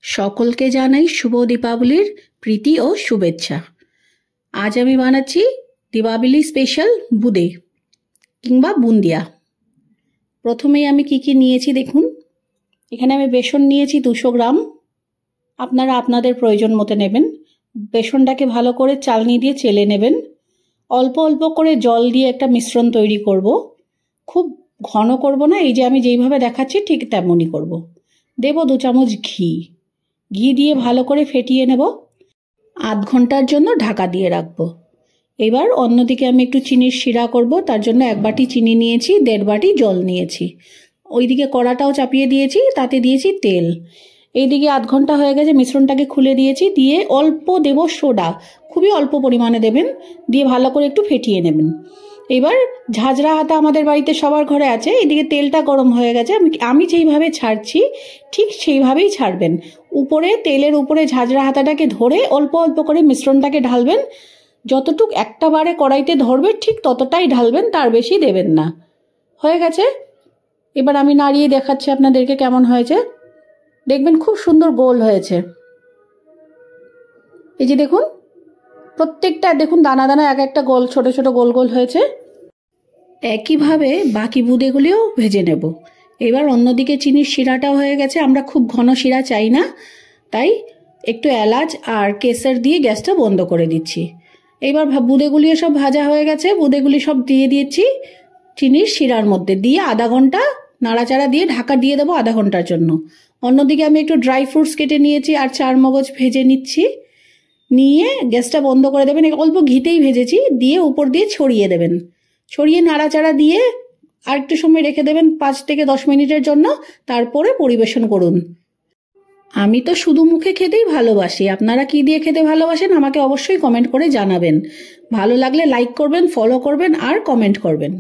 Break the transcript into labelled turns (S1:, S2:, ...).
S1: সকলকে জানাই শুভ দীপাবলির প্রীতি ও শুভেচ্ছা। আজ আমি বানাচ্ছি দীপাবলি স্পেশাল বুঁদে কিংবা বুন্দিয়া। প্রথমেই আমি কি নিয়েছি দেখুন। এখানে আমি বেসন নিয়েছি 200 গ্রাম। আপনারা আপনাদের প্রয়োজন মতো নেবেন। বেসনটাকে ভালো করে চালনি দিয়ে চেলে নেবেন। অল্প অল্প করে জল দিয়ে একটা মিশ্রণ তৈরি করব। খুব ঘন করব না, এই যে আমি যেইভাবে দেখাচ্ছি ঠিক তেমনই করব। দেব 2 চামচ ঘি দিয়ে ভালো করে ফেটিয়ে নেব। আধ ঘন্টার জন্য ঢাকা দিয়ে রাখবো। এবার অন্যদিকে আমি একটু চিনির শিরা করব। তার জন্য 1 বাটি চিনি নিয়েছি, 1.5 বাটি জল নিয়েছি। ওইদিকে কড়াটাও চাপিয়ে দিয়েছি, তাতে দিয়েছি তেল। এইদিকে আধ ঘন্টা হয়ে গেছে, মিশ্রণটাকে খুলে দিয়েছি। দিয়ে অল্প দেব সোডা, খুবই অল্প পরিমাণে দেবেন। দিয়ে ভালো করে একটু ফেটিয়ে নেবেন। এবার ঝাঁঝরা হাতা আমাদের বাড়িতে সবার ঘরে আছে। এদিকে তেলটা গরম হয়ে গেছে। আমি যেইভাবে ছাড়ছি ঠিক সেইভাবেই ছাড়বেন। উপরে তেলের উপরে ঝাঁঝরা হাতাটাকে ধরে অল্প অল্প করে মিশ্রণটাকে ঢালবেন। যতটুক একটা বারে কড়াইতে ধরবে ঠিক ততটাই ঢালবেন, তার বেশি দেবেন না। হয়ে গেছে। এবার আমি নাড়িয়ে দেখাচ্ছি আপনাদেরকে কেমন হয়েছে। দেখবেন খুব সুন্দর গোল হয়েছে। এই যে দেখুন, প্রত্যেকটা দেখুন দানা দানা এক একটা গোল, ছোট ছোট গোল গোল হয়েছে। একইভাবে বাকি বুঁদেগুলিও ভেজে নেব। এবার অন্যদিকে চিনির শিরাটাও হয়ে গেছে। আমরা খুব ঘন শিরা চাই না, তাই একটু এলাচ আর কেসর দিয়ে গ্যাসটা বন্ধ করে দিচ্ছি। এবার বুঁদেগুলিও সব ভাজা হয়ে গেছে। বুঁদেগুলি সব দিয়ে দিয়েছি চিনির শিরার মধ্যে। দিয়ে আধা ঘন্টা নাড়াচাড়া দিয়ে ঢাকা দিয়ে দেবো আধা ঘন্টার জন্য। অন্যদিকে আমি একটু ড্রাই ফ্রুটস কেটে নিয়েছি আর 4 মগজ ভেজে নিচ্ছি। নিয়ে গ্যাসটা বন্ধ করে দেবেন। অল্প ঘিতেই ভেজেছি। দিয়ে উপর দিয়ে ছড়িয়ে দেবেন। ছড়িয়ে নাড়াচাড়া দিয়ে আর একটু সময় রেখে দেবেন 5 থেকে 10 মিনিটের জন্য। তারপরে পরিবেশন করুন। আমি তো শুধু মুখে খেতেই ভালোবাসি। আপনারা কি দিয়ে খেতে ভালোবাসেন আমাকে অবশ্যই কমেন্ট করে জানাবেন। ভালো লাগলে লাইক করবেন, ফলো করবেন আর কমেন্ট করবেন।